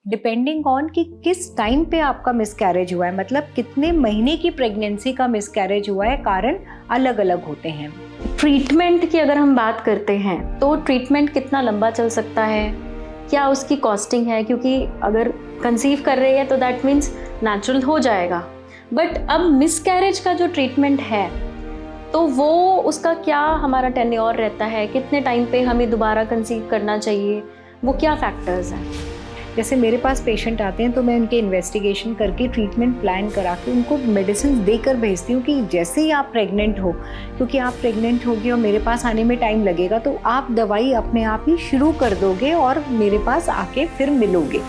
Depending on कि किस time पे आपका मिसकैरेज हुआ है, मतलब कितने महीने की प्रेगनेंसी का मिसकैरेज हुआ है, कारण अलग अलग होते हैं। ट्रीटमेंट की अगर हम बात करते हैं तो ट्रीटमेंट कितना लंबा चल सकता है, क्या उसकी कॉस्टिंग है, क्योंकि अगर कंसीव कर रही है तो दैट मीन्स नेचुरल हो जाएगा, बट अब मिसकैरेज का जो ट्रीटमेंट है तो वो उसका क्या हमारा टेन्योर रहता है, कितने टाइम पे हमें दोबारा कंसीव करना चाहिए, वो क्या फैक्टर्स हैं। जैसे मेरे पास पेशेंट आते हैं तो मैं उनके इन्वेस्टिगेशन करके ट्रीटमेंट प्लान करा के उनको मेडिसिन देकर भेजती हूँ कि जैसे ही आप प्रेग्नेंट हो, क्योंकि आप प्रेग्नेंट होगी और मेरे पास आने में टाइम लगेगा, तो आप दवाई अपने आप ही शुरू कर दोगे और मेरे पास आके फिर मिलोगे।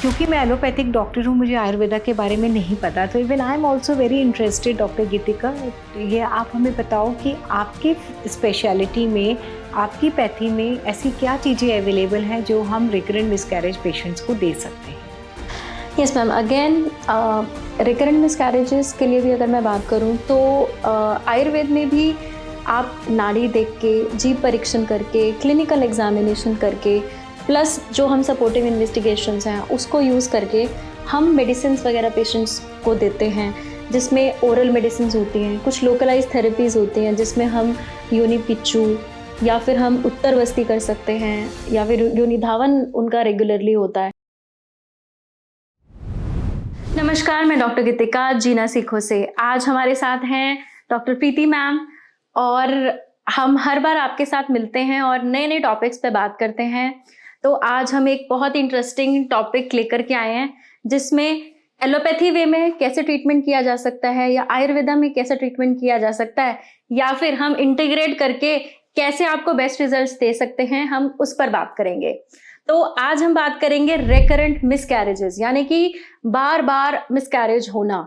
क्योंकि मैं एलोपैथिक डॉक्टर हूँ, मुझे आयुर्वेदा के बारे में नहीं पता, तो even I am also very interested. Doctor Geetika, ये आप हमें बताओ कि आपकी स्पेशलिटी में, आपकी पैथी में ऐसी क्या चीज़ें अवेलेबल हैं जो हम रिकरेंट मिसकैरेज पेशेंट्स को दे सकते हैं। Yes ma'am, again recurrent miscarriages के लिए भी अगर मैं बात करूँ तो आयुर्वेद में भी आप नाड़ी देख के, जीभ परीक्षण करके, क्लिनिकल एग्जामिनेशन करके, प्लस जो हम सपोर्टिव इन्वेस्टिगेशंस हैं उसको यूज़ करके हम मेडिसिन्स वगैरह पेशेंट्स को देते हैं, जिसमें ओरल मेडिसिन्स होती हैं, कुछ लोकलाइज थेरेपीज़ होती हैं जिसमें हम योनि पिच्चू या फिर हम उत्तरवस्ती कर सकते हैं, या फिर योनि धावन उनका रेगुलरली होता है। नमस्कार, मैं डॉक्टर गीतिका जीना सीखो से। आज हमारे साथ हैं डॉक्टर प्रीति मैम, और हम हर बार आपके साथ मिलते हैं और नए नए टॉपिक्स पे बात करते हैं। तो आज हम एक बहुत इंटरेस्टिंग टॉपिक लेकर के आए हैं, जिसमें एलोपैथी वे में कैसे ट्रीटमेंट किया जा सकता है, या आयुर्वेदा में कैसे ट्रीटमेंट किया जा सकता है, या फिर हम इंटीग्रेट करके कैसे आपको बेस्ट रिजल्ट्स दे सकते हैं, हम उस पर बात करेंगे। तो आज हम बात करेंगे रेकरेंट मिसकैरेजेस, यानी कि बार बार मिसकैरेज होना।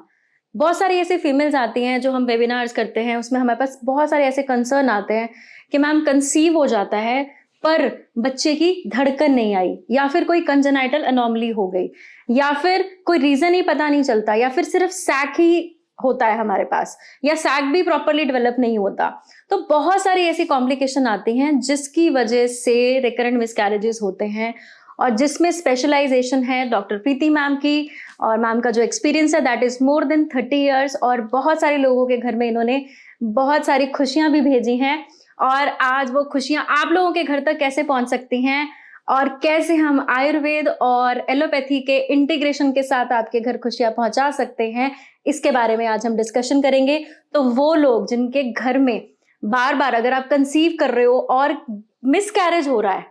बहुत सारी ऐसी फीमेल्स आती हैं जो हम वेबिनार्स करते हैं, उसमें हमारे पास बहुत सारे ऐसे कंसर्न आते हैं कि मैम कंसीव हो जाता है पर बच्चे की धड़कन नहीं आई, या फिर कोई कंजेनाइटल एनोमली हो गई, या फिर कोई रीजन ही पता नहीं चलता, या फिर सिर्फ सैक ही होता है हमारे पास, या सैक भी प्रॉपरली डेवलप नहीं होता। तो बहुत सारी ऐसी कॉम्प्लिकेशन आती हैं जिसकी वजह से रिकरेंट मिसकैरेजेस होते हैं, और जिसमें स्पेशलाइजेशन है डॉक्टर प्रीति मैम की, और मैम का जो एक्सपीरियंस है that is more then 30 years, और बहुत सारे लोगों के घर में इन्होंने बहुत सारी खुशियां भी भेजी हैं। और आज वो खुशियां आप लोगों के घर तक कैसे पहुंच सकती हैं, और कैसे हम आयुर्वेद और एलोपैथी के इंटीग्रेशन के साथ आपके घर खुशियां पहुंचा सकते हैं, इसके बारे में आज हम डिस्कशन करेंगे। तो वो लोग जिनके घर में बार बार, अगर आप कंसीव कर रहे हो और मिसकैरेज हो रहा है,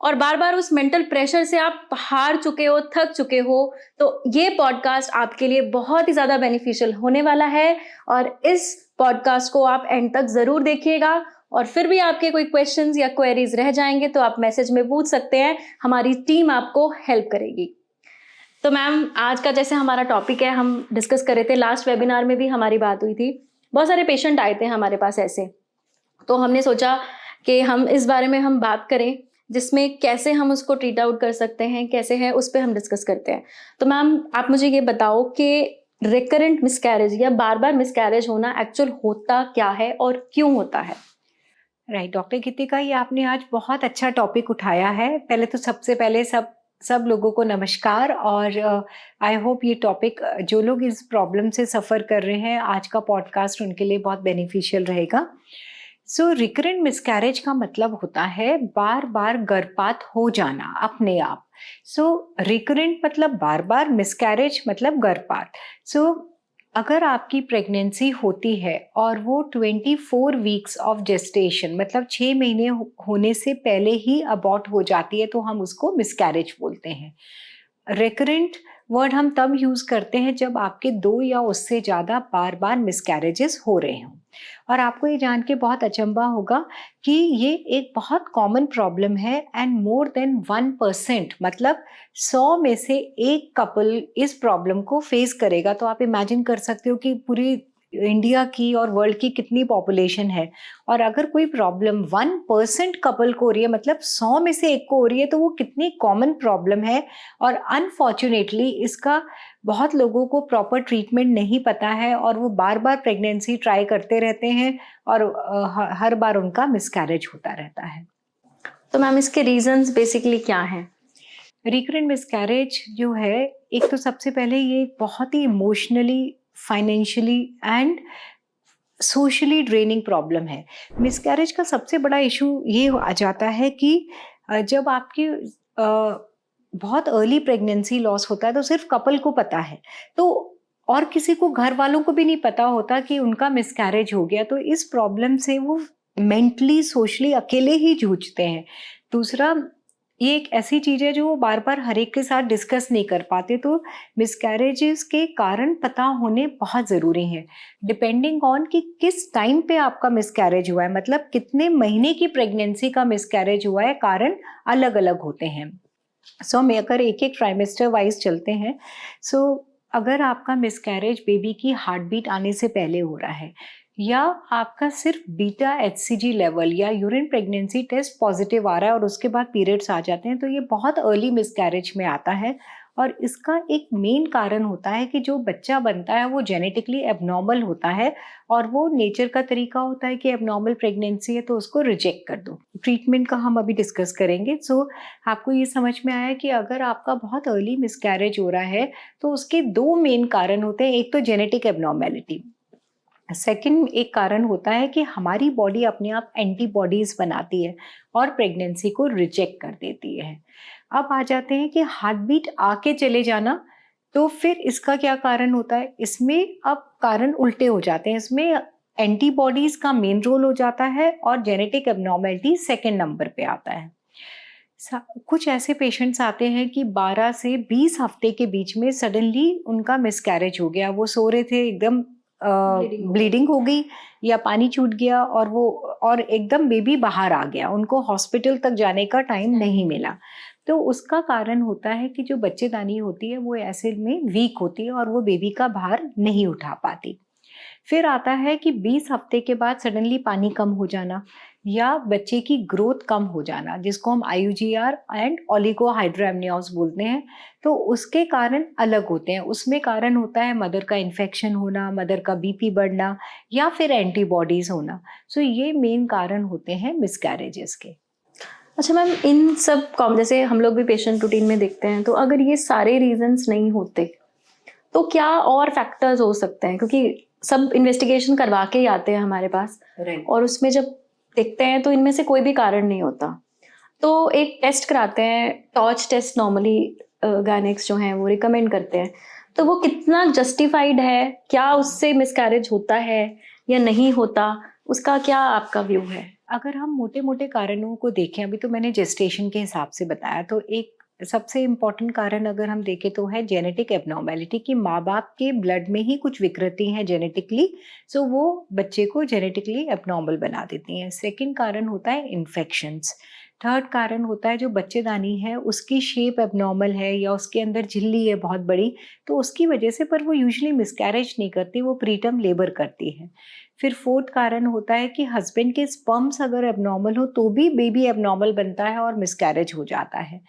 और बार बार उस मेंटल प्रेशर से आप हार चुके हो, थक चुके हो, तो ये पॉडकास्ट आपके लिए बहुत ही ज्यादा बेनिफिशियल होने वाला है। और इस पॉडकास्ट को आप एंड तक जरूर देखिएगा, और फिर भी आपके कोई क्वेश्चंस या क्वेरीज रह जाएंगे तो आप मैसेज में पूछ सकते हैं, हमारी टीम आपको हेल्प करेगी। तो मैम, आज का जैसे हमारा टॉपिक है, हम डिस्कस कर रहे थे, लास्ट वेबिनार में भी हमारी बात हुई थी, बहुत सारे पेशेंट आए थे हमारे पास ऐसे, तो हमने सोचा कि हम इस बारे में हम बात करें, जिसमें कैसे हम उसको ट्रीट आउट कर सकते हैं, कैसे है उस पर हम डिस्कस करते हैं। तो मैम, आप मुझे ये बताओ कि रिकरेंट मिसकैरेज या बार बार मिसकैरेज होना एक्चुअल होता क्या है और क्यों होता है। राइट डॉक्टर गीतिका, ये आपने आज बहुत अच्छा टॉपिक उठाया है। पहले तो सबसे पहले सब लोगों को नमस्कार, और आई होप ये टॉपिक, जो लोग इस प्रॉब्लम से सफ़र कर रहे हैं, आज का पॉडकास्ट उनके लिए बहुत बेनिफिशियल रहेगा। सो रिकरेंट मिसकैरेज का मतलब होता है बार बार गर्भपात हो जाना अपने आप। सो रिकरेंट मतलब बार बार, मिसकैरेज मतलब गर्भपात। सो अगर आपकी प्रेगनेंसी होती है और वो 24 वीक्स ऑफ जेस्टेशन, मतलब 6 महीने होने से पहले ही अबॉर्ट हो जाती है, तो हम उसको मिसकैरेज बोलते हैं। रिकरेंट वर्ड हम तब यूज करते हैं जब आपके 2 या उससे ज़्यादा बार बार मिसकैरेजेस हो रहे हों। और आपको ये जान के बहुत अचंभा होगा कि ये एक बहुत कॉमन प्रॉब्लम है, एंड मोर देन 1%, मतलब 100 में से एक कपल इस प्रॉब्लम को फेस करेगा। तो आप इमेजिन कर सकते हो कि पूरी इंडिया की और वर्ल्ड की कितनी पॉपुलेशन है, और अगर कोई प्रॉब्लम 1% कपल को हो रही है, मतलब 100 में से एक को हो रही है, तो वो कितनी कॉमन प्रॉब्लम है। और अनफॉर्चुनेटली इसका बहुत लोगों को प्रॉपर ट्रीटमेंट नहीं पता है, और वो बार बार प्रेगनेंसी ट्राई करते रहते हैं, और हर बार उनका मिसकैरेज होता रहता है। तो मैम, इसके रीजंस बेसिकली क्या हैं। रिकरेंट मिसकैरेज जो है, एक तो सबसे पहले ये बहुत ही emotionally, financially and socially draining problem है। मिसकैरेज का सबसे बड़ा इशू ये आ जाता है कि जब आपकी बहुत अर्ली प्रेगनेंसी लॉस होता है तो सिर्फ कपल को पता है, तो और किसी को, घर वालों को भी नहीं पता होता कि उनका मिसकैरेज हो गया, तो इस प्रॉब्लम से वो मेंटली सोशली अकेले ही जूझते हैं। दूसरा, ये एक ऐसी चीज है जो वो बार बार हर एक के साथ डिस्कस नहीं कर पाते, तो मिसकैरेजेस के कारण पता होने बहुत जरूरी है, डिपेंडिंग ऑन कि किस टाइम पे आपका मिसकैरेज हुआ है, मतलब कितने महीने की प्रेगनेंसी का मिसकैरेज हुआ है, कारण अलग अलग होते हैं। मैं अगर एक एक ट्राइमेस्टर वाइज चलते हैं, अगर आपका मिसकैरेज बेबी की हार्ट बीट आने से पहले हो रहा है, या आपका सिर्फ बीटा एचसीजी लेवल या यूरिन प्रेगनेंसी टेस्ट पॉजिटिव आ रहा है और उसके बाद पीरियड्स आ जाते हैं, तो ये बहुत अर्ली मिसकैरेज में आता है। और इसका एक मेन कारण होता है कि जो बच्चा बनता है वो जेनेटिकली एबनॉर्मल होता है, और वो नेचर का तरीका होता है कि एबनॉर्मल प्रेगनेंसी है तो उसको रिजेक्ट कर दो। ट्रीटमेंट का हम अभी डिस्कस करेंगे। आपको ये समझ में आया कि अगर आपका बहुत अर्ली मिसकैरेज हो रहा है तो उसके दो मेन कारण होते हैं। एक तो जेनेटिक एबनॉर्मेलिटी, सेकंड एक कारण होता है कि हमारी बॉडी अपने आप एंटीबॉडीज बनाती है और प्रेगनेंसी को रिजेक्ट कर देती है। अब आ जाते हैं कि हार्ट बीट आके चले जाना, तो फिर इसका क्या कारण होता है? इसमें अब कारण उल्टे हो जाते हैं, इसमें एंटीबॉडीज का मेन रोल हो जाता है और जेनेटिक एबनॉर्मेलिटी सेकंड नंबर पे आता है। कुछ ऐसे पेशेंट्स आते हैं कि 12 से 20 हफ्ते के बीच में सडनली उनका मिसकैरेज हो गया, वो सो रहे थे, एकदम ब्लीडिंग हो गई या पानी छूट गया और एकदम बेबी बाहर आ गया, उनको हॉस्पिटल तक जाने का टाइम नहीं मिला। तो उसका कारण होता है कि जो बच्चेदानी होती है वो ऐसे में वीक होती है और वो बेबी का भार नहीं उठा पाती। फिर आता है कि 20 हफ्ते के बाद सडनली पानी कम हो जाना या बच्चे की ग्रोथ कम हो जाना, जिसको हम IUGR एंड ओलिगोहाइड्रोएमनियोज बोलते हैं। तो उसके कारण अलग होते हैं, उसमें कारण होता है मदर का इन्फेक्शन होना, मदर का BP बढ़ना या फिर एंटीबॉडीज होना। ये मेन कारण होते हैं मिसकैरेजेस के। अच्छा मैम, इन सब जैसे हम लोग भी पेशेंट रूटीन में देखते हैं, तो अगर ये सारे रीजंस नहीं होते तो क्या और फैक्टर्स हो सकते हैं? क्योंकि सब इन्वेस्टिगेशन करवा के ही आते हैं हमारे पास, और उसमें जब देखते हैं तो इनमें से कोई भी कारण नहीं होता, तो एक टेस्ट कराते हैं, टॉर्च टेस्ट नॉर्मली गायनेक्स जो हैं वो रिकमेंड करते हैं, तो वो कितना जस्टिफाइड है? क्या उससे मिसकैरेज होता है या नहीं होता? उसका क्या आपका व्यू है? अगर हम मोटे मोटे कारणों को देखें, अभी तो मैंने जेस्टेशन के हिसाब से बताया, तो एक सबसे इम्पॉर्टेंट कारण अगर हम देखें तो है जेनेटिक एबनॉर्मेलिटी, कि माँ बाप के ब्लड में ही कुछ विकृति हैं जेनेटिकली, वो बच्चे को जेनेटिकली एबनॉर्मल बना देती हैं। सेकंड कारण होता है इन्फेक्शंस। थर्ड कारण होता है जो बच्चेदानी है उसकी शेप एबनॉर्मल है या उसके अंदर झिल्ली है बहुत बड़ी, तो उसकी वजह से, पर वो यूजुअली मिसकैरेज नहीं करती, वो प्रीटर्म लेबर करती है। फिर फोर्थ कारण होता है कि हस्बैंड के स्पर्म्स अगर एबनॉर्मल हो तो भी बेबी एबनॉर्मल बनता है और मिसकैरेज हो जाता है।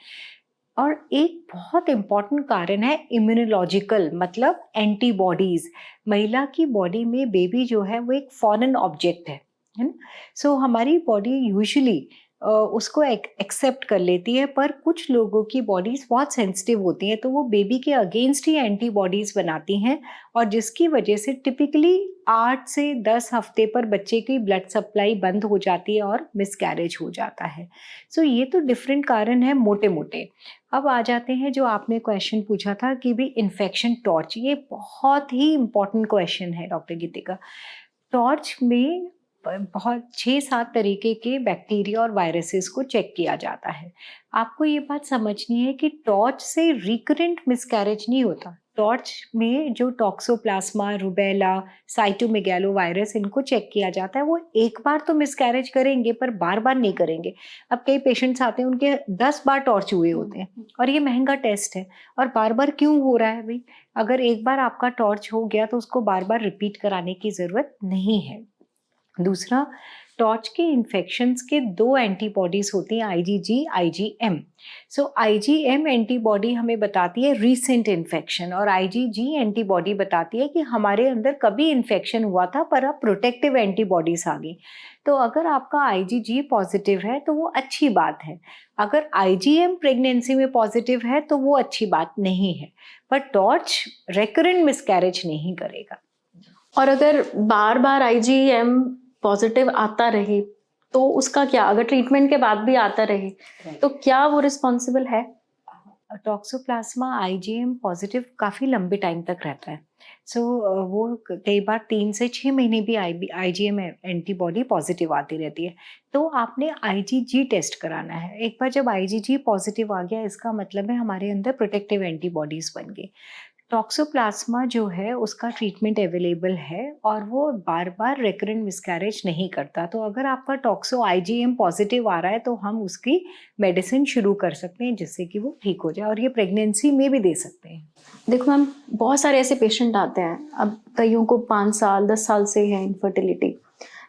और एक बहुत इंपॉर्टेंट कारण है इम्यूनोलॉजिकल, मतलब एंटीबॉडीज। महिला की बॉडी में बेबी जो है वो एक फॉरेन ऑब्जेक्ट है ना। हमारी बॉडी यूजुअली उसको एक्सेप्ट कर लेती है, पर कुछ लोगों की बॉडीज बहुत सेंसिटिव होती हैं, तो वो बेबी के अगेंस्ट ही एंटीबॉडीज बनाती हैं, और जिसकी वजह से टिपिकली 8 से 10 हफ्ते पर बच्चे की ब्लड सप्लाई बंद हो जाती है और मिसकैरेज हो जाता है। ये तो डिफरेंट कारण है मोटे मोटे। अब आ जाते हैं जो आपने क्वेश्चन पूछा था कि भी इन्फेक्शन टॉर्च, ये बहुत ही इम्पोर्टेंट क्वेश्चन है डॉक्टर गीतिका। टॉर्च में बहुत 6-7 तरीके के बैक्टीरिया और वायरसेस को चेक किया जाता है। आपको ये बात समझनी है कि टॉर्च से रिकरेंट मिसकैरेज नहीं होता। टॉर्च में जो टॉक्सोप्लाज्मा, रूबेला, साइटोमेगालो वायरस, इनको चेक किया जाता है। वो एक बार तो मिसकैरेज करेंगे पर बार बार नहीं करेंगे। अब कई पेशेंट्स आते हैं, उनके 10 बार टॉर्च हुए होते हैं, और ये महंगा टेस्ट है, और बार बार क्यों हो रहा है भाई? अगर एक बार आपका टॉर्च हो गया तो उसको बार बार रिपीट कराने की जरूरत नहीं है। दूसरा, टॉर्च के इन्फेक्शंस के दो एंटीबॉडीज होती हैं, आईजीजी, आईजीएम। सो आईजीएम एंटीबॉडी हमें बताती है रीसेंट इन्फेक्शन, और आईजीजी एंटीबॉडी बताती है कि हमारे अंदर कभी इन्फेक्शन हुआ था पर अब प्रोटेक्टिव एंटीबॉडीज आ गई। तो अगर आपका आईजीजी पॉजिटिव है तो वो अच्छी बात है, अगर आईजीएम प्रेगनेंसी में पॉजिटिव है तो वो अच्छी बात नहीं है, पर टॉर्च रेकरेंट मिसकैरेज नहीं करेगा। और अगर बार बार आईजीएम पॉजिटिव आता रहे तो उसका क्या, अगर ट्रीटमेंट के बाद भी आता रहे तो क्या वो रिस्पॉन्सिबल है? टॉक्सोप्लाज्मा आईजीएम पॉजिटिव काफ़ी लंबे टाइम तक रहता है। सो वो कई बार 3 से 6 महीने भी आईजीएम एंटीबॉडी पॉजिटिव आती रहती है। तो आपने आईजीजी टेस्ट कराना है। एक बार जब आईजीजी पॉजिटिव आ गया, इसका मतलब है हमारे अंदर प्रोटेक्टिव एंटीबॉडीज़ बन गई। टॉक्सोप्लाज्मा जो है उसका ट्रीटमेंट अवेलेबल है और वो बार बार रिकरेंट मिसकैरेज नहीं करता। तो अगर आपका टॉक्सो आईजीएम पॉजिटिव आ रहा है तो हम उसकी मेडिसिन शुरू कर सकते हैं जिससे कि वो ठीक हो जाए, और ये प्रेगनेंसी में भी दे सकते हैं। देखो मैम, बहुत सारे ऐसे पेशेंट आते हैं, अब कईयों को 5 साल 10 साल से है इनफर्टिलिटी,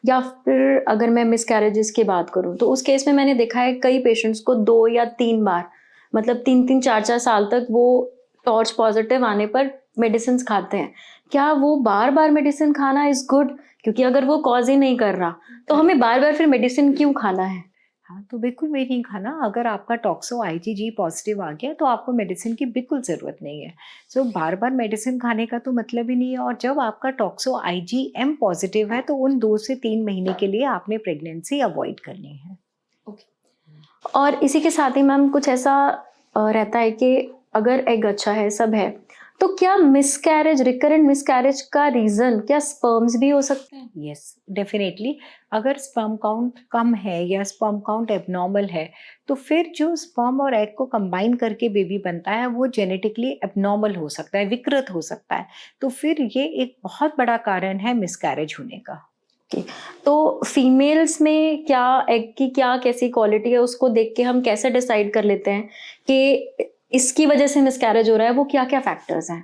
या फिर अगर मैं मिसकैरेजेस की बात करूं तो उस केस में मैंने देखा है कई पेशेंट्स को 2 या 3 बार, मतलब 3-3 4-4 साल तक वो टॉर्च पॉजिटिव आने पर मेडिसिन खाते हैं। क्या वो बार बार मेडिसिन खाना इज गुड? क्योंकि अगर वो कॉज ही नहीं कर रहा तो हमें बार बार फिर मेडिसिन क्यों खाना है? हाँ, तो बिल्कुल भी नहीं खाना। अगर आपका टॉक्सो आईजीजी पॉजिटिव आ गया तो आपको मेडिसिन की बिल्कुल ज़रूरत नहीं है। सो बार बार मेडिसिन खाने का तो मतलब ही नहीं है। और जब आपका टॉक्सो आईजीएम पॉजिटिव है तो उन 2 से 3 महीने के लिए आपने प्रेगनेंसी अवॉइड करनी है। और इसी के साथ ही मैम कुछ ऐसा रहता है कि अगर एग अच्छा है, सब है, तो क्या मिसकैरेज, रिकरेंट मिसकैरेज का रीजन क्या स्पर्म्स भी हो सकते हैं? Yes, definitely. अगर स्पर्म काउंट कम है या स्पर्म काउंट एबनॉर्मल है तो फिर जो स्पर्म और एग को कंबाइन करके बेबी बनता है वो जेनेटिकली एबनॉर्मल हो सकता है, विकृत हो सकता है। तो फिर ये एक बहुत बड़ा कारण है मिसकैरेज होने का। तो फीमेल्स में क्या एग की क्या कैसी क्वालिटी है, उसको देख के हम कैसे डिसाइड कर लेते हैं कि इसकी वजह से मिसकैरेज हो रहा है? वो क्या क्या फैक्टर्स हैं?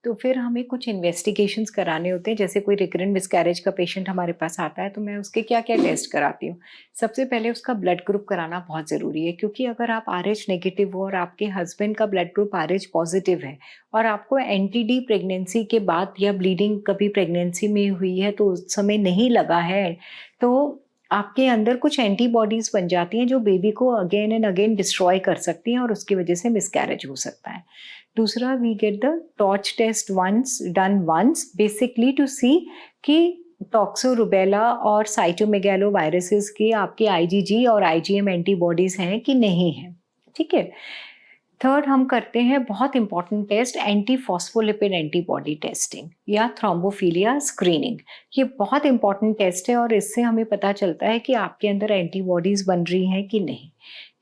तो फिर हमें कुछ इन्वेस्टिगेशंस कराने होते हैं। जैसे कोई रिकरेंट मिसकैरेज का पेशेंट हमारे पास आता है तो मैं उसके क्या क्या टेस्ट कराती हूँ। सबसे पहले उसका ब्लड ग्रुप कराना बहुत ज़रूरी है, क्योंकि अगर आप RH नेगेटिव हो और आपके हस्बैंड का ब्लड ग्रुप RH पॉजिटिव है और आपको NTD प्रेगनेंसी के बाद या ब्लीडिंग कभी प्रेगनेंसी में हुई है तो उस समय नहीं लगा है, तो आपके अंदर कुछ एंटीबॉडीज़ बन जाती हैं जो बेबी को अगेन एंड अगेन डिस्ट्रॉय कर सकती हैं और उसकी वजह से मिसकैरेज हो सकता है। दूसरा, we get the TORCH test once basically to see कि टॉक्सो रुबेला और साइटोमेगालो वायरसेस की आपके आईजीजी और आईजीएम एंटीबॉडीज हैं कि नहीं है। ठीक है। थर्ड, हम करते हैं बहुत important test, anti phospholipid antibody testing या थ्रोम्बोफिलिया स्क्रीनिंग। ये बहुत इंपॉर्टेंट टेस्ट है और इससे हमें पता चलता है कि आपके अंदर एंटीबॉडीज बन रही हैं कि नहीं।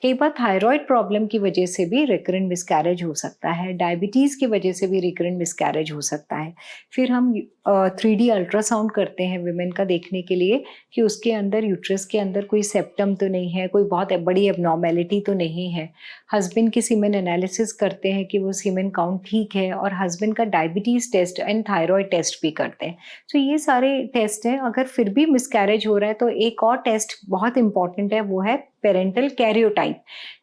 कई बार थायराइड प्रॉब्लम की वजह से भी रिकरेंट मिसकैरेज हो सकता है, डायबिटीज़ की वजह से भी रिकरेंट मिसकैरेज हो सकता है। फिर हम 3D अल्ट्रासाउंड करते हैं विमेन का, देखने के लिए कि उसके अंदर, यूट्रस के अंदर कोई सेप्टम तो नहीं है, कोई बहुत बड़ी एबनॉर्मेलिटी तो नहीं है। हस्बैंड की सीमेन एनालिसिस करते हैं कि वो सीमेन काउंट ठीक है, और हस्बैंड का diabetes test and thyroid test भी करते हैं। तो ये सारे टेस्ट हैं। अगर फिर भी मिसकैरेज हो रहा है तो एक और टेस्ट बहुत इंपॉर्टेंट है, वो है पेरेंटल कैरियोटाइप,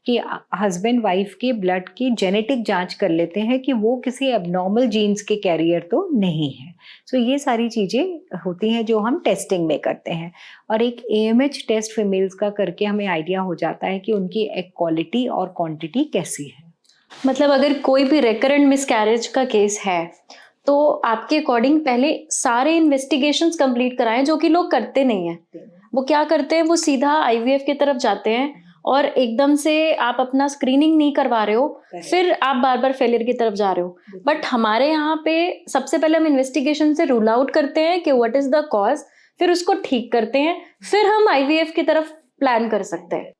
कि हस्बैंड वाइफ के ब्लड की जेनेटिक जांच कर लेते हैं कि वो किसी एबनॉर्मल जीन्स के कैरियर तो नहीं है। सो ये सारी चीज़ें होती हैं जो हम टेस्टिंग में करते हैं। और एक AMH टेस्ट फीमेल्स का करके हमें आइडिया हो जाता है कि उनकी एग क्वालिटी और क्वांटिटी कैसी है। मतलब अगर कोई भी रिकरेंट मिसकैरेज का केस है तो आपके अकॉर्डिंग पहले सारे इन्वेस्टिगेशंस कंप्लीट कराएं, जो कि लोग करते नहीं हैं। वो क्या करते हैं, वो सीधा IVF की तरफ जाते हैं और एकदम से आप अपना स्क्रीनिंग नहीं करवा रहे हो, फिर आप बार बार फेलियर की तरफ जा रहे हो। बट हमारे यहाँ पे सबसे पहले हम इन्वेस्टिगेशन से रूल आउट करते हैं कि व्हाट इज द कॉज, फिर उसको ठीक करते हैं, फिर हम IVF की तरफ प्लान कर सकते हैं।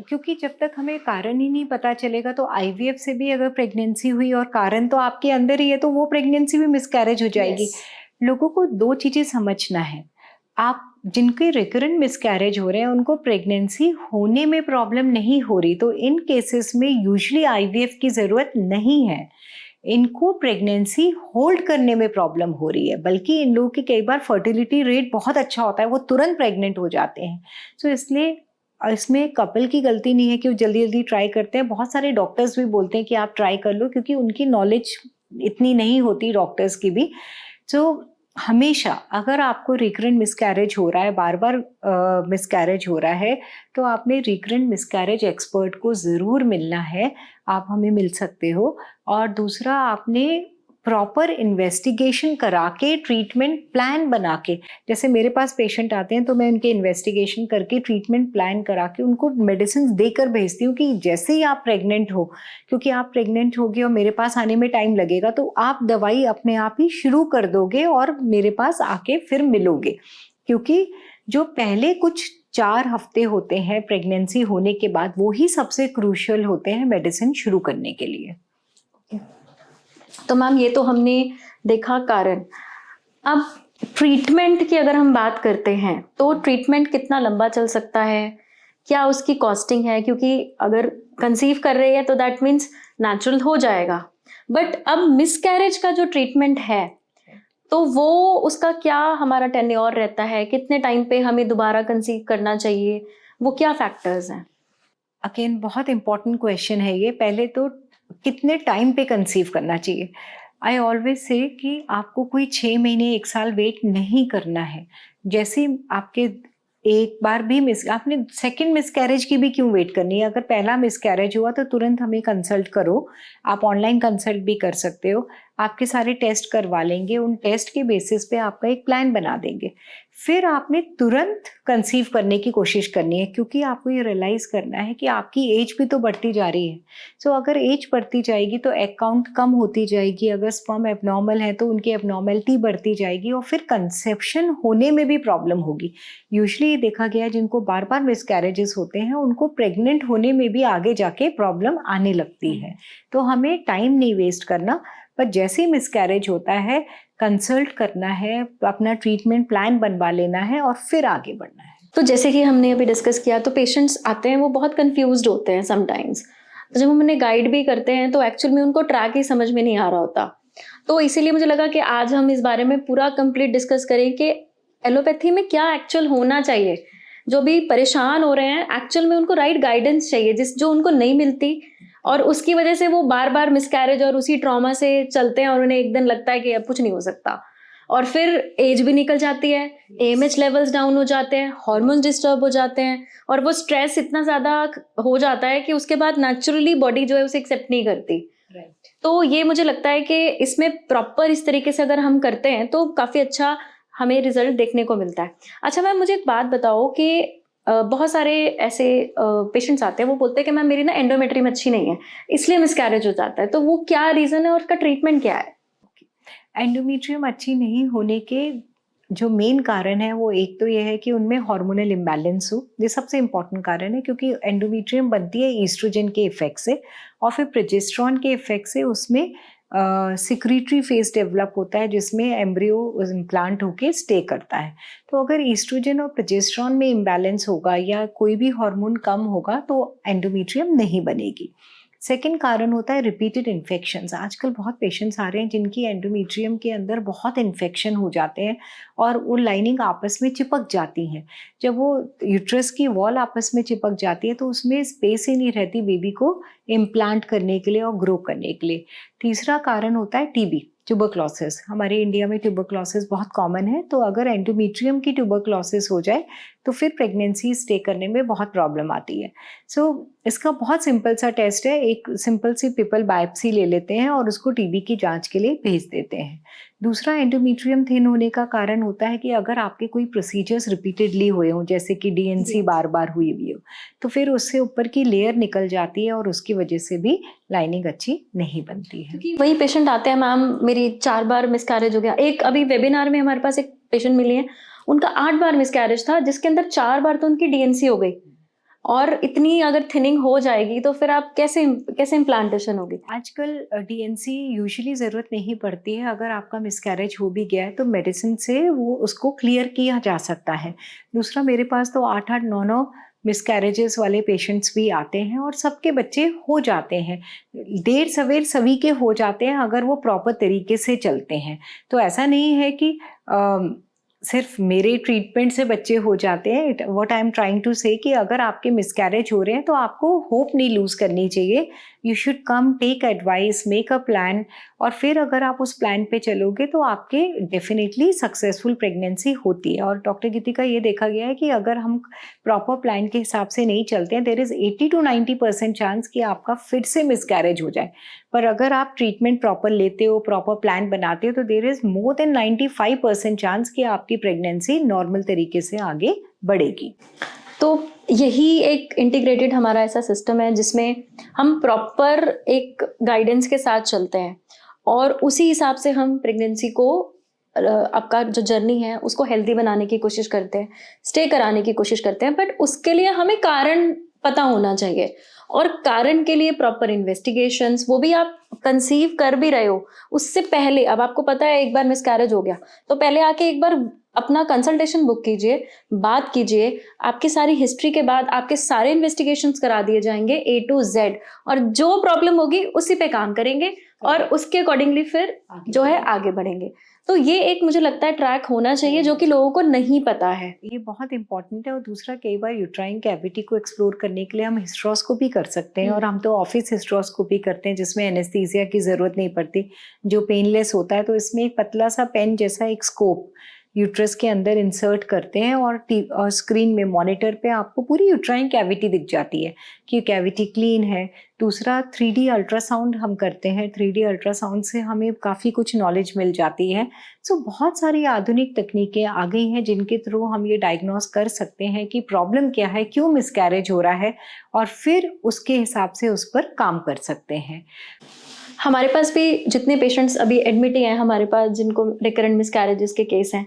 क्योंकि जब तक हमें कारण ही नहीं पता चलेगा तो IVF से भी अगर प्रेगनेंसी हुई और कारण तो आपके अंदर ही है तो वो प्रेगनेंसी भी मिसकैरेज हो जाएगी। लोगों को 2 चीज़ें समझना है। आप जिनके रिकरेंट मिसकैरेज हो रहे हैं उनको प्रेगनेंसी होने में प्रॉब्लम नहीं हो रही, तो इन केसेस में यूजुअली IVF की ज़रूरत नहीं है। इनको प्रेगनेंसी होल्ड करने में प्रॉब्लम हो रही है, बल्कि इन लोगों की कई बार फर्टिलिटी रेट बहुत अच्छा होता है, वो तुरंत प्रेग्नेंट हो जाते हैं। सो इसलिए इसमें कपल की गलती नहीं है कि वो जल्दी जल्दी ट्राई करते हैं। बहुत सारे डॉक्टर्स भी बोलते हैं कि आप ट्राई कर लो, क्योंकि उनकी नॉलेज इतनी नहीं होती डॉक्टर्स की भी। तो हमेशा अगर आपको रिकरेंट मिसकैरेज हो रहा है, बार बार मिसकैरेज हो रहा है, तो आपने रिकरेंट मिसकैरेज एक्सपर्ट को ज़रूर मिलना है। आप हमें मिल सकते हो। और दूसरा, आपने प्रॉपर इन्वेस्टिगेशन करा के ट्रीटमेंट प्लान बना के, जैसे मेरे पास पेशेंट आते हैं तो मैं उनके इन्वेस्टिगेशन करके ट्रीटमेंट प्लान करा के उनको मेडिसिन देकर भेजती हूँ कि जैसे ही आप प्रेग्नेंट हो, क्योंकि आप प्रेग्नेंट होगी और मेरे पास आने में टाइम लगेगा, तो आप दवाई अपने आप ही शुरू कर दोगे और मेरे पास आके फिर मिलोगे। क्योंकि जो पहले कुछ 4 हफ्ते होते हैं प्रेगनेंसी होने के बाद, वो ही सबसे क्रूशियल होते हैं मेडिसिन शुरू करने के लिए। तो मैम ये तो हमने देखा कारण। अब ट्रीटमेंट की अगर हम बात करते हैं तो ट्रीटमेंट कितना लंबा चल सकता है, क्या उसकी कॉस्टिंग है? क्योंकि अगर कंसीव कर रही है तो दैट मीन्स नेचुरल हो जाएगा, बट अब मिसकैरेज का जो ट्रीटमेंट है तो वो उसका क्या हमारा टेन्योर रहता है, कितने टाइम पे हमें दोबारा कंसीव करना चाहिए, वो क्या फैक्टर्स हैं? अगेन बहुत इंपॉर्टेंट क्वेश्चन है ये। पहले तो कितने टाइम पे कंसीव करना चाहिए। आई ऑलवेज से कि आपको कोई 6 महीने 1 साल वेट नहीं करना है। जैसे आपके एक बार भी आपने सेकंड मिसकैरेज की भी क्यों वेट करनी है? अगर पहला मिसकैरेज हुआ तो तुरंत हमें कंसल्ट करो। आप ऑनलाइन कंसल्ट भी कर सकते हो। आपके सारे टेस्ट करवा लेंगे, उन टेस्ट के बेसिस पे आपका एक प्लान बना देंगे। फिर आपने तुरंत कंसीव करने की कोशिश करनी है, क्योंकि आपको ये रियलाइज़ करना है कि आपकी एज भी तो बढ़ती जा रही है। सो अगर एज बढ़ती जाएगी तो एग काउंट कम होती जाएगी, अगर स्पर्म एब्नॉर्मल है तो उनकी एब्नॉर्मलिटी बढ़ती जाएगी और फिर कंसेप्शन होने में भी प्रॉब्लम होगी। यूजुअली देखा गया है जिनको बार-बार मिसकैरेजेस होते हैं, उनको प्रेग्नेंट होने में भी आगे जाके प्रॉब्लम आने लगती है। तो हमें टाइम नहीं वेस्ट करना, पर जैसे ही मिसकैरेज होता है कंसल्ट करना है, अपना ट्रीटमेंट प्लान बनवा लेना है और फिर आगे बढ़ना है। तो जैसे कि हमने अभी डिस्कस किया, तो पेशेंट्स आते हैं वो बहुत कंफ्यूज्ड होते हैं समटाइम्स। तो जब हम उन्हें गाइड भी करते हैं तो एक्चुअल में उनको ट्रैक ही समझ में नहीं आ रहा होता। तो इसीलिए मुझे लगा कि आज हम इस बारे में पूरा कंप्लीट डिस्कस करें कि एलोपैथी में क्या एक्चुअल होना चाहिए। जो भी परेशान हो रहे हैं एक्चुअल में उनको राइट गाइडेंस चाहिए, जो उनको नहीं मिलती, और उसकी वजह से वो बार बार मिसकैरेज और उसी ट्रॉमा से चलते हैं और उन्हें एक दिन लगता है कि अब कुछ नहीं हो सकता, और फिर एज भी निकल जाती है, एएमएच लेवल्स डाउन हो जाते हैं, हार्मोन्स डिस्टर्ब हो जाते हैं, और वो स्ट्रेस इतना ज़्यादा हो जाता है कि उसके बाद नेचुरली बॉडी जो है उसे एक्सेप्ट नहीं करती। तो ये मुझे लगता है कि इसमें प्रॉपर इस तरीके से अगर हम करते हैं तो काफ़ी अच्छा हमें रिजल्ट देखने को मिलता है। अच्छा मैम, मुझे एक बात बताओ कि बहुत सारे ऐसे पेशेंट्स आते हैं, वो बोलते हैं कि मैम मेरी ना एंडोमेट्रियम अच्छी नहीं है, इसलिए मिसकैरेज हो जाता है, तो वो क्या रीज़न है और उसका ट्रीटमेंट क्या है? एंडोमेट्रियम अच्छी नहीं होने के जो मेन कारण है वो एक तो ये है कि उनमें हार्मोनल इम्बैलेंस हो। ये सबसे इम्पॉर्टेंट कारण है, क्योंकि एंडोमेट्रियम बनती है ईस्ट्रोजन के इफेक्ट से और फिर प्रोजेस्टेरॉन के इफेक्ट से उसमें सिक्रीटरी फेज डेवलप होता है, जिसमें एम्ब्रियो इम्प्लांट होके स्टे करता है। तो अगर ईस्ट्रोजन और प्रोजेस्टेरॉन में इम्बैलेंस होगा या कोई भी हार्मोन कम होगा तो एंडोमेट्रियम नहीं बनेगी। सेकेंड कारण होता है रिपीटेड इन्फेक्शंस। आजकल बहुत पेशेंट्स आ रहे हैं जिनकी एंडोमेट्रियम के अंदर बहुत इन्फेक्शन हो जाते हैं और वो लाइनिंग आपस में चिपक जाती हैं। जब वो यूट्रस की वॉल आपस में चिपक जाती है तो उसमें स्पेस ही नहीं रहती बेबी को इम्प्लांट करने के लिए और ग्रो करने के लिए। तीसरा कारण होता है टीबी, ट्यूबरक्लोसिस। हमारे इंडिया में ट्यूबरक्लोसिस बहुत कॉमन है, तो अगर एंडोमेट्रियम की ट्यूबरक्लोसिस हो जाए तो फिर प्रेगनेंसी स्टे करने में बहुत प्रॉब्लम आती है। सो इसका बहुत सिंपल सा टेस्ट है, एक सिंपल सी पिपल बायोप्सी ले लेते हैं और उसको टीबी की जांच के लिए भेज देते हैं। दूसरा, एंडोमेट्रियम थिन होने का कारण होता है कि अगर आपके कोई प्रोसीजर्स रिपीटेडली हुए हों, जैसे कि डीएनसी बार बार हुई भी हो, तो फिर उससे ऊपर की लेयर निकल जाती है और उसकी वजह से भी लाइनिंग अच्छी नहीं बनती है। क्योंकि वही पेशेंट आते हैं, मैम मेरी 4 बार मिसकैरेज हो गया। एक अभी वेबिनार में हमारे पास एक पेशेंट मिली है, उनका 8 बार मिसकैरेज था, जिसके अंदर 4 बार तो उनकी डीएनसी हो गई। और इतनी अगर थिनिंग हो जाएगी तो फिर आप कैसे कैसे इम्प्लांटेशन होगी? आजकल डीएनसी यूजुअली ज़रूरत नहीं पड़ती है। अगर आपका मिसकैरेज हो भी गया है तो मेडिसिन से वो उसको क्लियर किया जा सकता है। दूसरा, मेरे पास तो 8-8 9-9 मिसकैरेजेस वाले पेशेंट्स भी आते हैं और सबके बच्चे हो जाते हैं, देर सवेर सभी के हो जाते हैं अगर वो प्रॉपर तरीके से चलते हैं। तो ऐसा नहीं है कि सिर्फ मेरे ट्रीटमेंट से बच्चे हो जाते हैं। What I am trying to say कि अगर आपके मिसकैरेज हो रहे हैं तो आपको होप नहीं लूज करनी चाहिए। You should come, take advice, make a plan, और फिर अगर आप उस प्लान पे चलोगे तो आपके डेफिनेटली सक्सेसफुल प्रेगनेंसी होती है। और डॉक्टर गीतिका ये देखा गया है कि अगर हम प्रॉपर प्लान के हिसाब से नहीं चलते हैं, देयर इज 80 to 90% चांस कि आपका फिर से मिसकैरेज हो जाए। पर अगर आप ट्रीटमेंट प्रॉपर लेते हो, प्रॉपर प्लान बनाते हो, तो there is more than 95% chance कि आपकी प्रेगनेंसी नॉर्मल तरीके से आगे बढ़ेगी। तो यही एक इंटीग्रेटेड हमारा ऐसा सिस्टम है जिसमें हम प्रॉपर एक गाइडेंस के साथ चलते हैं और उसी हिसाब से हम प्रेगनेंसी को आपका जो जर्नी है उसको हेल्दी बनाने की कोशिश करते हैं, स्टे कराने की कोशिश करते हैं। बट उसके लिए हमें कारण पता होना चाहिए और कारण के लिए प्रॉपर इन्वेस्टिगेशंस, वो भी आप कंसीव कर भी रहे हो उससे पहले। अब आपको पता है एक बार मिसकैरेज हो गया तो पहले आके एक बार अपना कंसल्टेशन बुक कीजिए, बात कीजिए। आपकी सारी हिस्ट्री के बाद आपके सारे इन्वेस्टिगेशंस करा दिए जाएंगे A to Z, और जो प्रॉब्लम होगी उसी पे काम करेंगे और उसके अकॉर्डिंगली फिर जो है आगे बढ़ेंगे। तो ये एक मुझे लगता है ट्रैक होना चाहिए जो कि लोगों को नहीं पता है। ये बहुत इंपॉर्टेंट है। और दूसरा, कई बार यूट्राइन कैविटी को एक्सप्लोर करने के लिए हम हिस्ट्रोस्कोपी कर सकते हैं, और हम तो ऑफिस हिस्ट्रोस्कोपी करते हैं जिसमें एनेस्थीसिया की ज़रूरत नहीं पड़ती, जो पेनलेस होता है। तो इसमें एक पतला सा पेन जैसा एक स्कोप यूट्रस के अंदर इंसर्ट करते हैं और स्क्रीन में, मॉनिटर पे आपको पूरी यूट्राइन कैविटी दिख जाती है कि कैविटी क्लीन है। दूसरा, 3D अल्ट्रासाउंड हम करते हैं। 3D अल्ट्रासाउंड से हमें काफ़ी कुछ नॉलेज मिल जाती है। सो बहुत सारी आधुनिक तकनीकें आ गई हैं जिनके थ्रू हम ये डायग्नोस कर सकते हैं कि प्रॉब्लम क्या है, क्यों मिसकैरेज हो रहा है, और फिर उसके हिसाब से उस पर काम कर सकते हैं। हमारे पास भी जितने पेशेंट्स अभी एडमिट हैं हमारे पास जिनको रिकरेंट मिसकैरेजेस के केस हैं,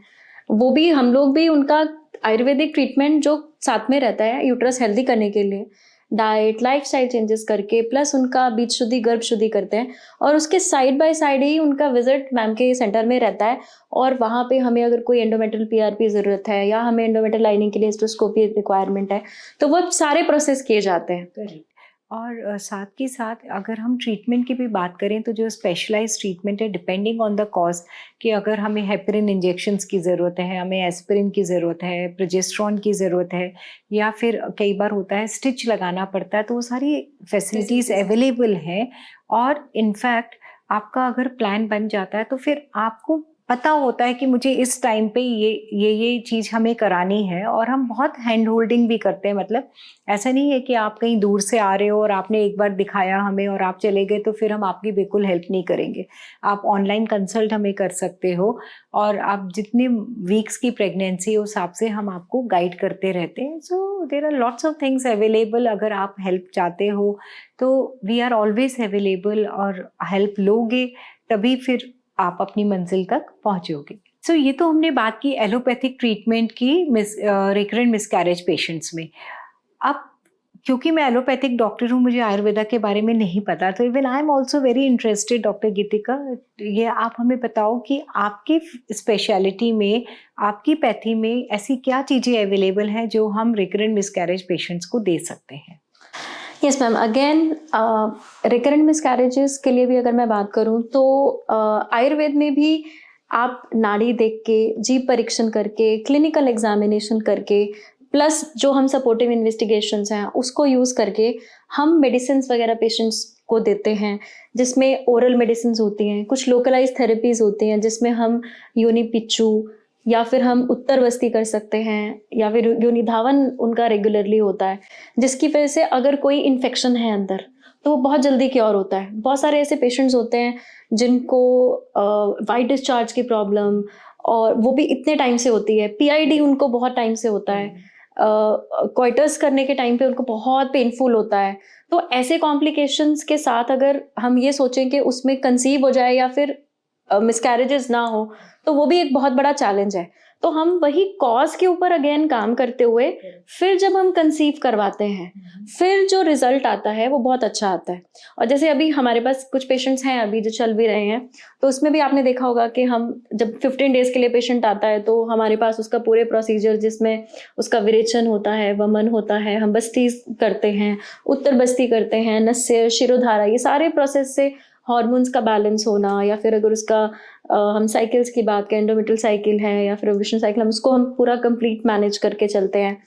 वो भी हम लोग भी उनका आयुर्वेदिक ट्रीटमेंट जो साथ में रहता है यूट्रस हेल्दी करने के लिए, डाइट लाइफस्टाइल चेंजेस करके प्लस उनका बीज शुद्धि गर्भ शुद्धि करते हैं, और उसके साइड बाय साइड ही उनका विजिट मैम के सेंटर में रहता है। और वहाँ पे हमें अगर कोई एंडोमेट्रियल PRP ज़रूरत है या हमें एंडोमेट्रियल लाइनिंग के लिए हिस्टोस्कोपी रिक्वायरमेंट है तो वो सारे प्रोसेस किए जाते हैं। और साथ के साथ अगर हम ट्रीटमेंट की भी बात करें तो जो स्पेशलाइज्ड ट्रीटमेंट है, डिपेंडिंग ऑन द कॉज, कि अगर हमें हेपरिन इंजेक्शंस की ज़रूरत है, हमें एस्पिरिन की ज़रूरत है, प्रोजेस्टेरॉन की ज़रूरत है, या फिर कई बार होता है स्टिच लगाना पड़ता है, तो वो सारी फैसिलिटीज़ अवेलेबल हैं। और इनफैक्ट आपका अगर प्लान बन जाता है तो फिर आपको पता होता है कि मुझे इस टाइम पे ये चीज़ हमें करानी है, और हम बहुत हैंड होल्डिंग भी करते हैं। मतलब ऐसा नहीं है कि आप कहीं दूर से आ रहे हो और आपने एक बार दिखाया हमें और आप चले गए तो फिर हम आपकी बिल्कुल हेल्प नहीं करेंगे। आप ऑनलाइन कंसल्ट हमें कर सकते हो, और आप जितने वीक्स की प्रेगनेंसी उस हिसाब से हम आपको गाइड करते रहते हैं। So there are lots of things available. अगर आप हेल्प चाहते हो तो वी आर ऑलवेज अवेलेबल, और हेल्प लोगे तभी फिर आप अपनी मंजिल तक पहुंचोगे। सो ये तो हमने बात की एलोपैथिक ट्रीटमेंट की रिकरेंट मिसकैरेज पेशेंट्स में। अब क्योंकि मैं एलोपैथिक डॉक्टर हूँ, मुझे आयुर्वेदा के बारे में नहीं पता, तो even I am also very interested. Doctor Geetika, ये आप हमें बताओ कि आपकी स्पेशलिटी में, आपकी पैथी में ऐसी क्या चीज़ें अवेलेबल हैं जो हम रिकरेंट मिसकैरेज पेशेंट्स को दे सकते हैं? Yes ma'am, again recurrent miscarriages के लिए भी अगर मैं बात करूं तो आयुर्वेद में भी आप नाड़ी देख के, जीभ परीक्षण करके, क्लिनिकल एग्जामिनेशन करके, प्लस जो हम सपोर्टिव इन्वेस्टिगेशंस हैं उसको यूज़ करके हम मेडिसिन वगैरह पेशेंट्स को देते हैं, जिसमें ओरल मेडिसिन होती हैं, कुछ लोकलाइज थेरेपीज होती हैं जिसमें हम योनि पिच्चू या फिर हम उत्तर बस्ती कर सकते हैं, या फिर योनि धावन उनका रेगुलरली होता है, जिसकी वजह से अगर कोई इन्फेक्शन है अंदर तो वो बहुत जल्दी क्योर होता है। बहुत सारे ऐसे पेशेंट्स होते हैं जिनको वाइट डिस्चार्ज की प्रॉब्लम, और वो भी इतने टाइम से होती है, PID उनको बहुत टाइम से होता है, क्वाइटर्स करने के टाइम पे उनको बहुत पेनफुल होता है। तो ऐसे कॉम्प्लिकेशंस के साथ अगर हम ये सोचें कि उसमें कंसीव हो जाए या फिर मिसकैरेजेस ना हो, तो वो भी एक बहुत बड़ा चैलेंज है। तो हम वही कॉज के ऊपर अगेन काम करते हुए फिर जब हम कंसीव करवाते हैं, फिर जो रिजल्ट आता है वो बहुत अच्छा आता है। और जैसे अभी हमारे पास कुछ पेशेंट्स हैं अभी जो चल भी रहे हैं, तो उसमें भी आपने देखा होगा कि हम जब 15 डेज के लिए पेशेंट आता है तो हमारे पास उसका पूरे प्रोसीजर, जिसमें उसका विरेचन होता है, वमन होता है, हम बस्ती करते हैं, उत्तर बस्ती करते हैं, नस्य, शिरोधारा, ये सारे प्रोसेस से हार्मोन्स का बैलेंस होना, या फिर अगर उसका हम साइकिल्स की बात करें, एंडोमेट्रियल साइकिल है या फिर ओव्यूलेशन साइकिल, हम उसको हम पूरा कंप्लीट मैनेज करके चलते हैं।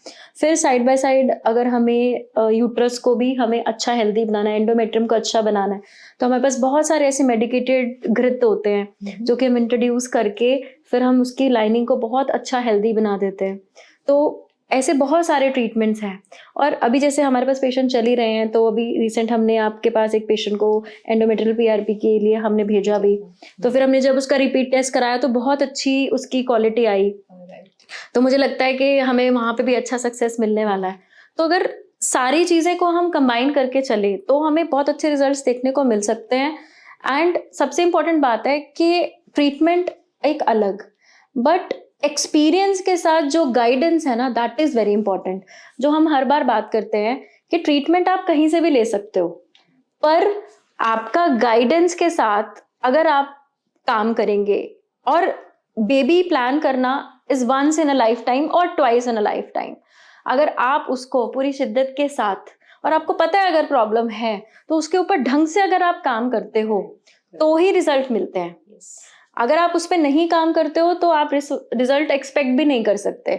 फिर साइड बाय साइड अगर हमें यूट्रस को भी हमें अच्छा हेल्दी बनाना है, एंडोमेट्रियम को अच्छा बनाना है, तो हमारे पास बहुत सारे ऐसे मेडिकेटेड घृत होते हैं जो कि हम इंट्रोड्यूस करके फिर हम उसकी लाइनिंग को बहुत अच्छा हेल्दी बना देते हैं। तो ऐसे बहुत सारे ट्रीटमेंट्स हैं। और अभी जैसे हमारे पास पेशेंट चल ही रहे हैं, तो अभी रिसेंट हमने आपके पास एक पेशेंट को एंडोमेट्रियल पीआरपी के लिए हमने भेजा भी, तो फिर हमने जब उसका रिपीट टेस्ट कराया तो बहुत अच्छी उसकी क्वालिटी आई। तो मुझे लगता है कि हमें वहाँ पे भी अच्छा सक्सेस मिलने वाला है। तो अगर सारी चीज़ें को हम कंबाइन करके चले तो हमें बहुत अच्छे रिजल्ट्स देखने को मिल सकते हैं। एंड सबसे इम्पोर्टेंट बात है कि ट्रीटमेंट एक अलग, बट एक्सपीरियंस के साथ जो गाइडेंस है ना, दैट इज वेरी इंपॉर्टेंट। जो हम हर बार बात करते हैं कि ट्रीटमेंट आप कहीं से भी ले सकते हो, पर आपका गाइडेंस के साथ अगर आप काम करेंगे, और बेबी प्लान करना is once in a lifetime और twice in a lifetime. अगर आप उसको पूरी शिद्दत के साथ, और आपको पता है अगर प्रॉब्लम है, तो उसके ऊपर ढंग से अगर आप काम करते हो तो ही रिजल्ट मिलते हैं। अगर आप उस पर नहीं काम करते हो तो आप रिजल्ट एक्सपेक्ट भी नहीं कर सकते।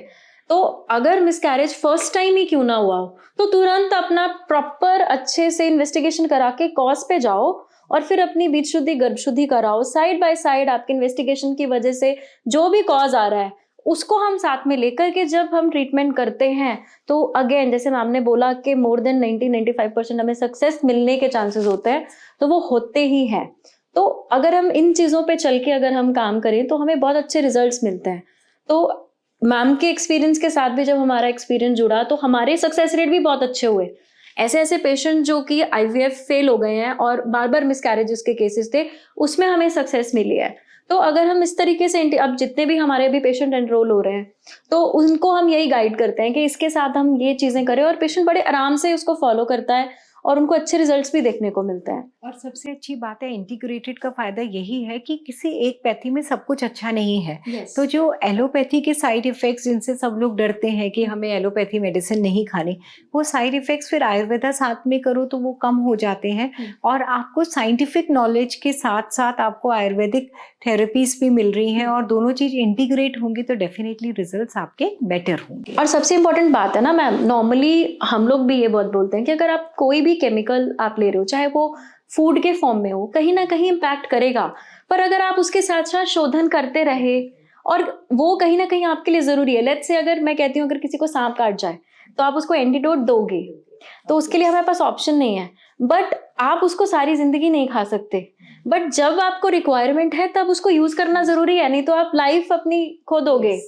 तो अगर मिसकैरेज फर्स्ट टाइम ही क्यों ना हुआ हो, तो तुरंत अपना प्रॉपर अच्छे से इन्वेस्टिगेशन करा के कॉज पे जाओ, और फिर अपनी बीज शुद्धि, गर्भ शुद्धि कराओ। साइड बाय साइड आपके इन्वेस्टिगेशन की वजह से जो भी कॉज आ रहा है उसको हम साथ में लेकर के जब हम ट्रीटमेंट करते हैं, तो अगेन जैसे मैम ने बोला कि मोर देन 90-95% हमें सक्सेस मिलने के चांसेस होते हैं, तो वो होते ही हैं। तो अगर हम इन चीज़ों पे चल के अगर हम काम करें तो हमें बहुत अच्छे रिजल्ट्स मिलते हैं। तो मैम के एक्सपीरियंस के साथ भी जब हमारा एक्सपीरियंस जुड़ा तो हमारे सक्सेस रेट भी बहुत अच्छे हुए। ऐसे ऐसे पेशेंट जो कि आईवीएफ फेल हो गए हैं और बार बार मिसकैरेजेस के केसेस थे, उसमें हमें सक्सेस मिली है। तो अगर हम इस तरीके से अब जितने भी हमारे अभी पेशेंट एनरोल हो रहे हैं, तो उनको हम यही गाइड करते हैं कि इसके साथ हम ये चीज़ें करें, और पेशेंट बड़े आराम से उसको फॉलो करता है और उनको अच्छे रिजल्ट्स भी देखने को मिलते हैं। और सबसे अच्छी बात है इंटीग्रेटेड का फायदा यही है कि किसी एक पैथी में सब कुछ अच्छा नहीं है। तो जो एलोपैथी के साइड इफेक्ट्स जिनसे सब लोग डरते हैं कि हमें एलोपैथी मेडिसिन नहीं खानी, वो साइड इफेक्ट्स फिर आयुर्वेदा साथ में करो तो वो कम हो जाते हैं। और आपको साइंटिफिक नॉलेज के साथ साथ आपको आयुर्वेदिक थेरेपीज भी मिल रही हैं, और दोनों चीज इंटीग्रेट होंगी तो डेफिनेटली रिजल्ट्स आपके बेटर होंगे। और सबसे इम्पोर्टेंट बात है ना मैम, नॉर्मली हम लोग भी ये बहुत बोलते हैं कि अगर आप कोई भी केमिकल आप ले रहे हो, चाहे वो फूड के फॉर्म में हो, कहीं ना कहीं इम्पैक्ट करेगा। पर अगर आप उसके साथ साथ शोधन करते रहे, और वो कहीं ना कहीं आपके लिए जरूरी है। लेट्स से अगर मैं कहती हूँ अगर किसी को सांप काट जाए तो आप उसको एंटीडोट दोगे, तो उसके लिए हमारे पास ऑप्शन नहीं है, बट आप उसको सारी जिंदगी नहीं खा सकते। बट जब आपको रिक्वायरमेंट है तब उसको यूज करना जरूरी है, नहीं तो आप लाइफ अपनी खो दोगे।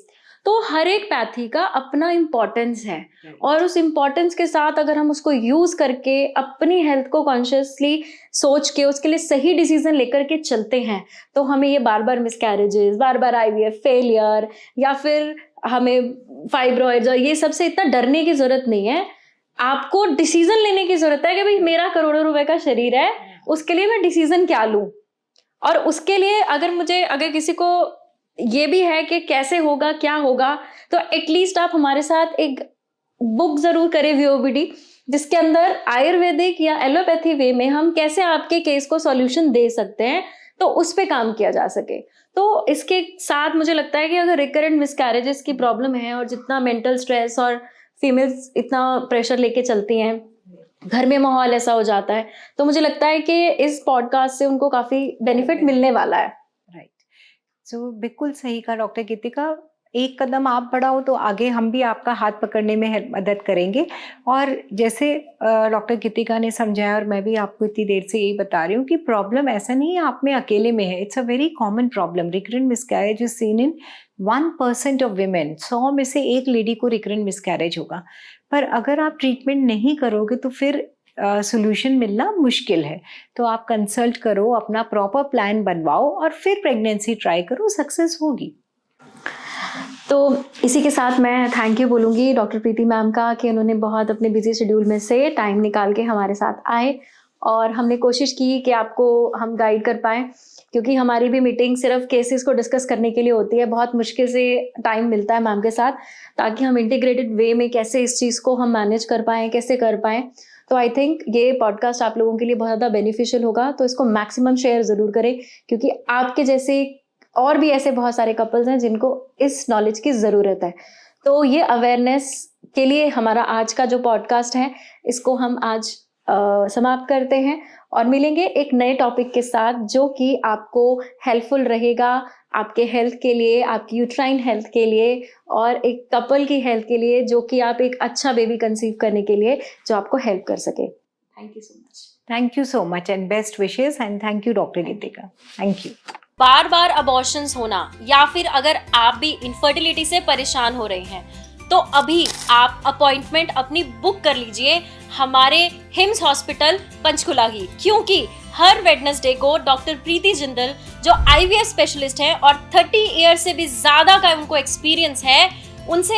तो हर एक पैथी का अपना इम्पोर्टेंस है, और उस इम्पोर्टेंस के साथ अगर हम उसको यूज करके अपनी हेल्थ को कॉन्शियसली सोच के उसके लिए सही डिसीजन लेकर के चलते हैं, तो हमें ये बार बार मिसकैरेजेस, बार बार आईवीएफ फेलियर, या फिर हमें फाइब्रॉइड्स और ये सबसे इतना डरने की जरूरत नहीं है। आपको डिसीजन लेने की जरूरत है कि भाई मेरा करोड़ों रुपए का शरीर है, उसके लिए मैं डिसीजन क्या लूं। और उसके लिए अगर किसी को ये भी है कि कैसे होगा, क्या होगा, तो एटलीस्ट आप हमारे साथ एक बुक जरूर करें वीओबीडी, जिसके अंदर आयुर्वेदिक या एलोपैथी वे में हम कैसे आपके केस को सॉल्यूशन दे सकते हैं, तो उस पे काम किया जा सके। तो इसके साथ मुझे लगता है कि अगर रिकरेंट मिसकैरेजेस की प्रॉब्लम है, और जितना मेंटल स्ट्रेस और फीमेल्स इतना प्रेशर लेके चलती हैं, घर में माहौल ऐसा हो जाता है, तो मुझे लगता है कि इस पॉडकास्ट से उनको काफी बेनिफिट मिलने वाला है। राइट, सो बिल्कुल सही कहा डॉक्टर गीतिका। एक कदम आप बढ़ाओ तो आगे हम भी आपका हाथ पकड़ने में मदद करेंगे। और जैसे डॉक्टर गीतिका ने समझाया, और मैं भी आपको इतनी देर से यही बता रही हूँ कि प्रॉब्लम ऐसा नहीं है आप में अकेले में है। It's a very common problem. Recurrent miscarriage is seen in 1% of women. 100 में से एक लेडी को रिकरेंट मिसकैरेज होगा। पर अगर आप ट्रीटमेंट नहीं करोगे तो फिर सोल्यूशन मिलना मुश्किल है। तो आप कंसल्ट करो, अपना प्रॉपर प्लान बनवाओ, और फिर प्रेगनेंसी ट्राई करो, सक्सेस होगी। तो इसी के साथ मैं थैंक यू बोलूँगी डॉक्टर प्रीति मैम का कि उन्होंने बहुत अपने बिजी शेड्यूल में से टाइम निकाल के हमारे साथ आए और हमने कोशिश की कि आपको हम गाइड कर पाएँ, क्योंकि हमारी भी मीटिंग सिर्फ केसेस को डिस्कस करने के लिए होती है। बहुत मुश्किल से टाइम मिलता है मैम के साथ, ताकि हम इंटीग्रेटेड वे में कैसे इस चीज़ को हम मैनेज कर पाएँ, कैसे कर पाएँ। तो आई थिंक ये पॉडकास्ट आप लोगों के लिए बहुत ज़्यादा बेनिफिशियल होगा, तो इसको मैक्सिमम शेयर ज़रूर करें, क्योंकि आपके जैसे और भी ऐसे बहुत सारे कपल्स हैं जिनको इस नॉलेज की ज़रूरत है। तो ये अवेयरनेस के लिए हमारा आज का जो पॉडकास्ट है, इसको हम आज समाप्त करते हैं और मिलेंगे एक नए टॉपिक के साथ जो कि आपको हेल्पफुल रहेगा, आपके हेल्थ के लिए, आपकी यूट्राइन हेल्थ के लिए और एक कपल की हेल्थ के लिए, जो कि आप एक अच्छा बेबी कंसीव करने के लिए जो आपको हेल्प कर सके। Thank you so much. Thank you so much and best wishes and thank you doctor Geetika. Thank you. Bar bar abortions होना या फिर अगर आप भी इनफर्टिलिटी से परेशान हो रहे हैं तो अभी आप अपॉइंटमेंट अपनी बुक कर लीजिए हमारे हिम्स हॉस्पिटल पंचकुला की, क्योंकि हर वेडनेसडे को डॉक्टर प्रीति जिंदल जो IVF स्पेशलिस्ट हैं और 30 ईयर से भी ज्यादा का उनको एक्सपीरियंस है, उनसे